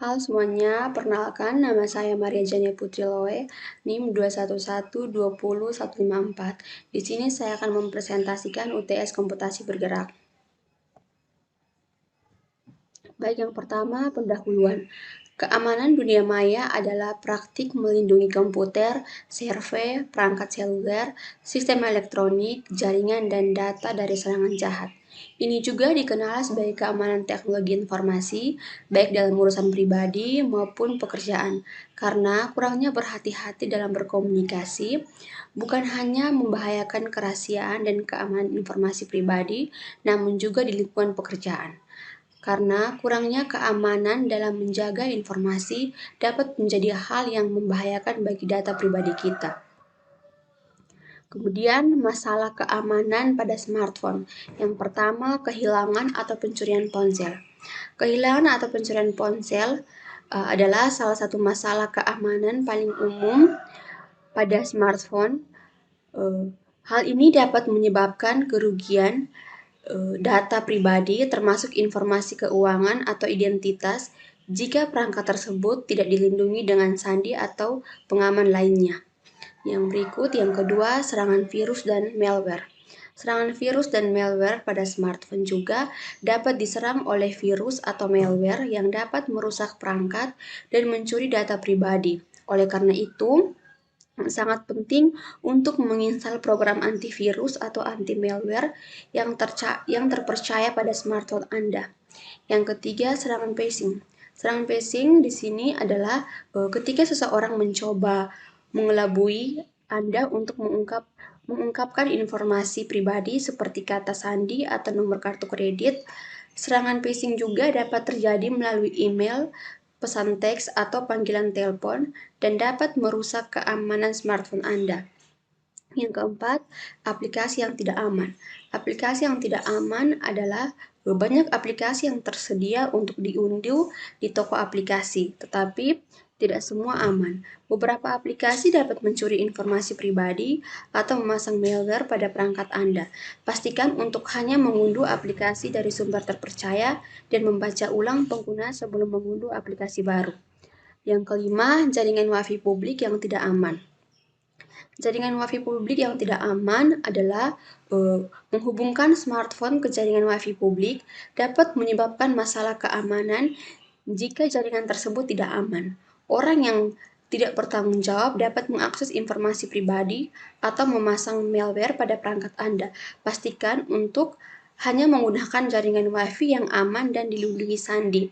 Halo semuanya, perkenalkan nama saya Maria Jania Putri Loe, NIM 211200154. Di sini saya akan mempresentasikan UTS Komputasi Bergerak. Baik, yang pertama, pendahuluan. Keamanan dunia maya adalah praktik melindungi komputer, server, perangkat seluler, sistem elektronik, jaringan, dan data dari serangan jahat. Ini juga dikenal sebagai keamanan teknologi informasi, baik dalam urusan pribadi maupun pekerjaan, karena kurangnya berhati-hati dalam berkomunikasi bukan hanya membahayakan kerahasiaan dan keamanan informasi pribadi, namun juga di lingkungan pekerjaan. Karena kurangnya keamanan dalam menjaga informasi dapat menjadi hal yang membahayakan bagi data pribadi kita. Kemudian, masalah keamanan pada smartphone. Yang pertama, kehilangan atau pencurian ponsel. Kehilangan atau pencurian ponsel adalah salah satu masalah keamanan paling umum pada smartphone. Hal ini dapat menyebabkan kerugian data pribadi termasuk informasi keuangan atau identitas jika perangkat tersebut tidak dilindungi dengan sandi atau pengaman lainnya. Yang berikut, yang kedua, serangan virus dan malware. Serangan virus dan malware pada smartphone juga dapat diserang oleh virus atau malware yang dapat merusak perangkat dan mencuri data pribadi. Oleh karena itu, sangat penting untuk menginstal program antivirus atau anti-malware yang terpercaya pada smartphone Anda. Yang ketiga, serangan phishing. Serangan phishing di sini adalah ketika seseorang mencoba mengelabui Anda untuk mengungkapkan informasi pribadi seperti kata sandi atau nomor kartu kredit. Serangan phishing juga dapat terjadi melalui email, pesan teks, atau panggilan telepon dan dapat merusak keamanan smartphone Anda. Yang keempat, aplikasi yang tidak aman. Aplikasi yang tidak aman adalah banyak aplikasi yang tersedia untuk diunduh di toko aplikasi, tetapi tidak semua aman. Beberapa aplikasi dapat mencuri informasi pribadi atau memasang malware pada perangkat Anda. Pastikan untuk hanya mengunduh aplikasi dari sumber terpercaya dan membaca ulang pengguna sebelum mengunduh aplikasi baru. Yang kelima, jaringan WiFi publik yang tidak aman. Jaringan WiFi publik yang tidak aman adalah menghubungkan smartphone ke jaringan WiFi publik dapat menyebabkan masalah keamanan jika jaringan tersebut tidak aman. Orang yang tidak bertanggung jawab dapat mengakses informasi pribadi atau memasang malware pada perangkat Anda. Pastikan untuk hanya menggunakan jaringan WiFi yang aman dan dilindungi sandi,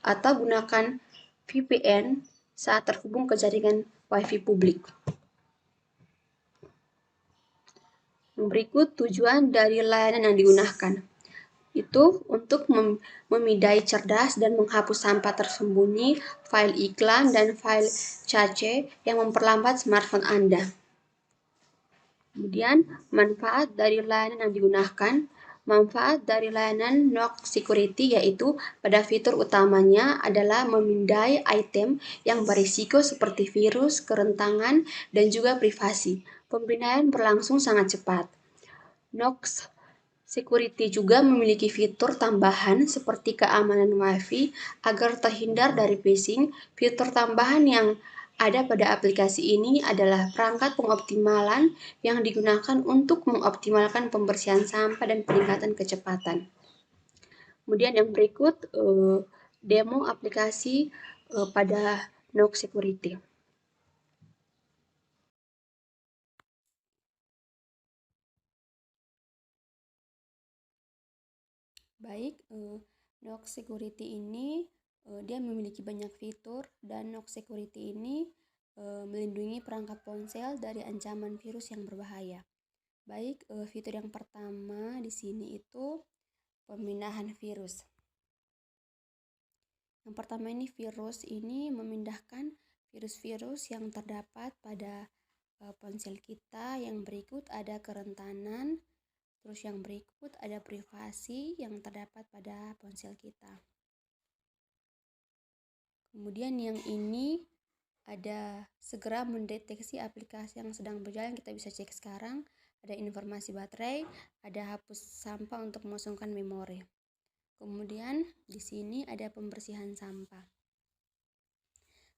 atau gunakan VPN saat terhubung ke jaringan WiFi publik. Berikut tujuan dari layanan yang digunakan. Itu untuk memindai cerdas dan menghapus sampah tersembunyi, file iklan, dan file cache yang memperlambat smartphone Anda. Kemudian, manfaat dari layanan yang digunakan. Manfaat dari layanan Knox Security yaitu pada fitur utamanya adalah memindai item yang berisiko seperti virus, kerentangan, dan juga privasi. Pemindaian berlangsung sangat cepat. Knox Security juga memiliki fitur tambahan seperti keamanan WiFi agar terhindar dari phishing. Fitur tambahan yang ada pada aplikasi ini adalah perangkat pengoptimalan yang digunakan untuk mengoptimalkan pembersihan sampah dan peningkatan kecepatan. Kemudian yang berikut demo aplikasi pada Knox Security. Baik, Knox Security ini dia memiliki banyak fitur dan Knox Security ini melindungi perangkat ponsel dari ancaman virus yang berbahaya. Baik, fitur yang pertama di sini itu pemindahan virus. Yang pertama ini virus ini memindahkan virus-virus yang terdapat pada ponsel kita. Yang berikut ada kerentanan. Terus yang berikut ada privasi yang terdapat pada ponsel kita. Kemudian yang ini ada segera mendeteksi aplikasi yang sedang berjalan, kita bisa cek sekarang. Ada informasi baterai, ada hapus sampah untuk mengosongkan memori. Kemudian di sini ada pembersihan sampah.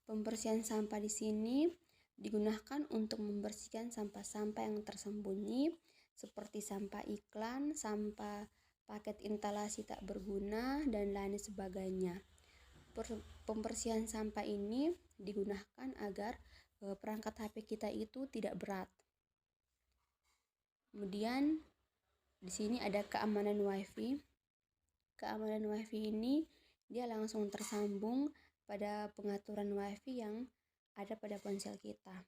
Pembersihan sampah di sini digunakan untuk membersihkan sampah-sampah yang tersembunyi seperti sampah iklan, sampah paket instalasi tak berguna, dan lain sebagainya. Pembersihan sampah ini digunakan agar perangkat HP kita itu tidak berat. Kemudian di sini ada keamanan WiFi. Keamanan WiFi ini dia langsung tersambung pada pengaturan WiFi yang ada pada ponsel kita.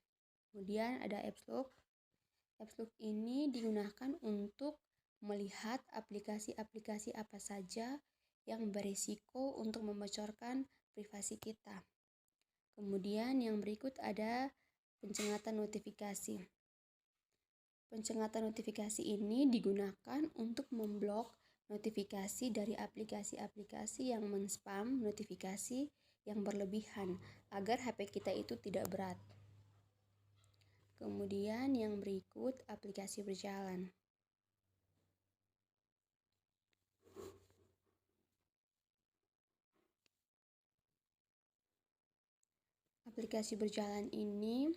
Kemudian ada Apps Lock. Apps Lock ini digunakan untuk melihat aplikasi-aplikasi apa saja yang berisiko untuk membocorkan privasi kita. Kemudian yang berikut ada pencengatan notifikasi. Pencengatan notifikasi ini digunakan untuk memblok notifikasi dari aplikasi-aplikasi yang men-spam notifikasi yang berlebihan agar HP kita itu tidak berat. Kemudian yang berikut aplikasi berjalan. Aplikasi berjalan ini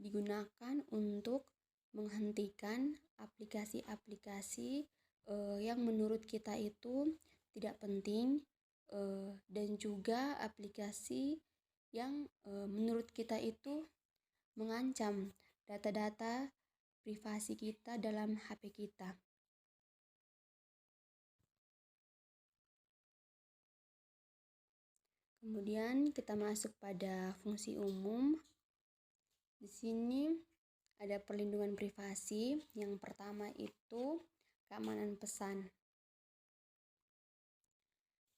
digunakan untuk menghentikan aplikasi-aplikasi yang menurut kita itu tidak penting dan juga aplikasi yang menurut kita itu mengancam data-data privasi kita dalam HP kita. Kemudian kita masuk pada fungsi umum. Di sini ada perlindungan privasi. Yang pertama itu keamanan pesan.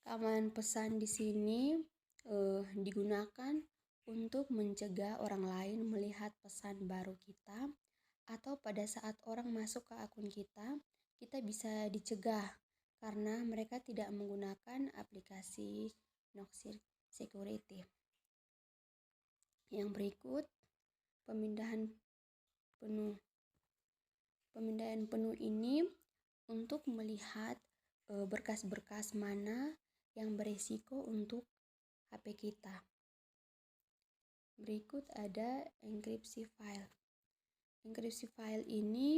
Keamanan pesan di sini digunakan untuk mencegah orang lain melihat pesan baru kita, atau pada saat orang masuk ke akun kita bisa dicegah karena mereka tidak menggunakan aplikasi Noxir Security. Yang berikut pemindahan penuh. Pemindahan penuh ini untuk melihat berkas-berkas mana yang berisiko untuk HP kita. Berikut ada enkripsi file. Enkripsi file ini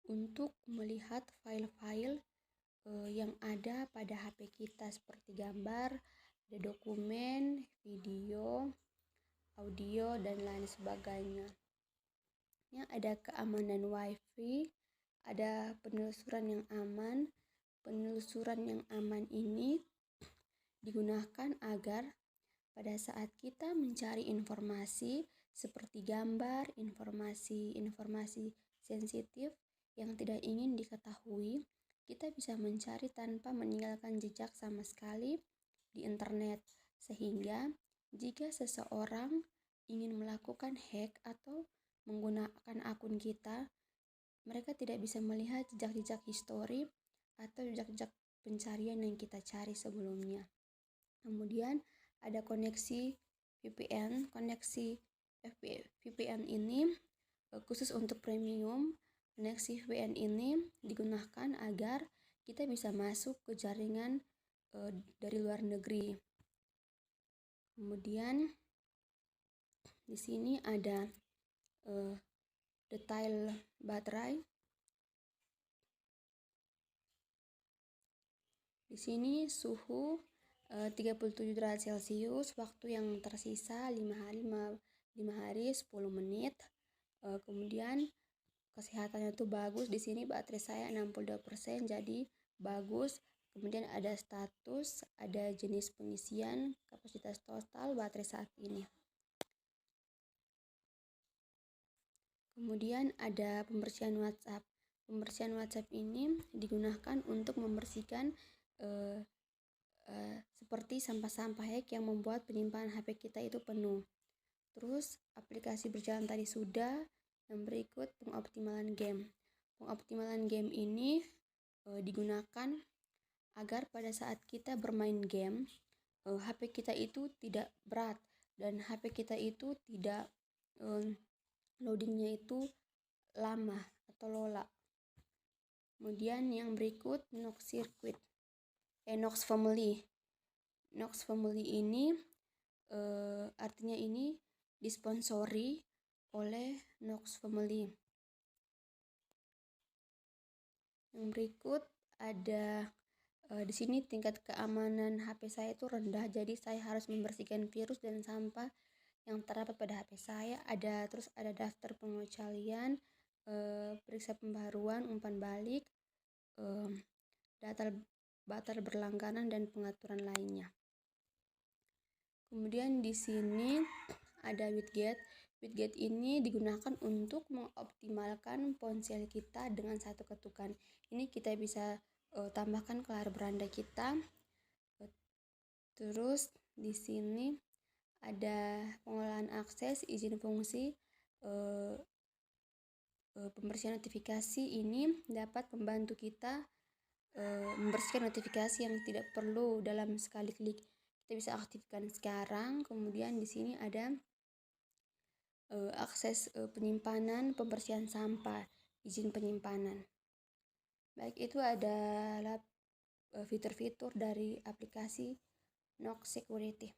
untuk melihat file-file yang ada pada HP kita seperti gambar, ada dokumen, video, audio, dan lain sebagainya. Yang ada keamanan WiFi, ada penelusuran yang aman. Penelusuran yang aman ini digunakan agar pada saat kita mencari informasi seperti gambar, informasi sensitif yang tidak ingin diketahui, kita bisa mencari tanpa meninggalkan jejak sama sekali di internet, sehingga jika seseorang ingin melakukan hack atau menggunakan akun kita, mereka tidak bisa melihat jejak-jejak histori atau jejak-jejak pencarian yang kita cari sebelumnya. Kemudian ada koneksi VPN. Koneksi VPN ini khusus untuk premium. Koneksi VPN ini digunakan agar kita bisa masuk ke jaringan dari luar negeri. Kemudian di sini ada detail baterai. Di sini suhu 37 derajat Celcius, waktu yang tersisa 5 hari 10 menit. Kemudian kesehatannya itu bagus. Di sini baterai saya 62%, jadi bagus. Kemudian ada status, ada jenis pengisian, kapasitas total baterai saat ini. Kemudian ada pembersihan WhatsApp. Pembersihan WhatsApp ini digunakan untuk membersihkan seperti sampah-sampah hack yang membuat penyimpanan HP kita itu penuh. Terus aplikasi berjalan tadi sudah. Yang berikut pengoptimalan game. Pengoptimalan game ini digunakan agar pada saat kita bermain game, HP kita itu tidak berat dan HP kita itu tidak loadingnya itu lama atau lola. Kemudian yang berikut Nox Family. Nox Family ini artinya ini disponsori oleh Knox Family. Yang berikut ada di sini tingkat keamanan HP saya itu rendah, jadi saya harus membersihkan virus dan sampah yang terdapat pada HP saya. Terus ada daftar pengecualian, periksa pembaruan, umpan balik, data batal berlangganan dan pengaturan lainnya. Kemudian di sini ada widget. Widget ini digunakan untuk mengoptimalkan ponsel kita dengan satu ketukan. Ini kita bisa tambahkan ke layar beranda kita. Terus di sini ada pengolahan akses, izin fungsi, pembersihan notifikasi. Ini dapat membantu kita membersihkan notifikasi yang tidak perlu dalam sekali klik. Kita bisa aktifkan sekarang. Kemudian di sini ada akses penyimpanan, pembersihan sampah, izin penyimpanan. Baik, itu adalah fitur-fitur dari aplikasi Knox Security.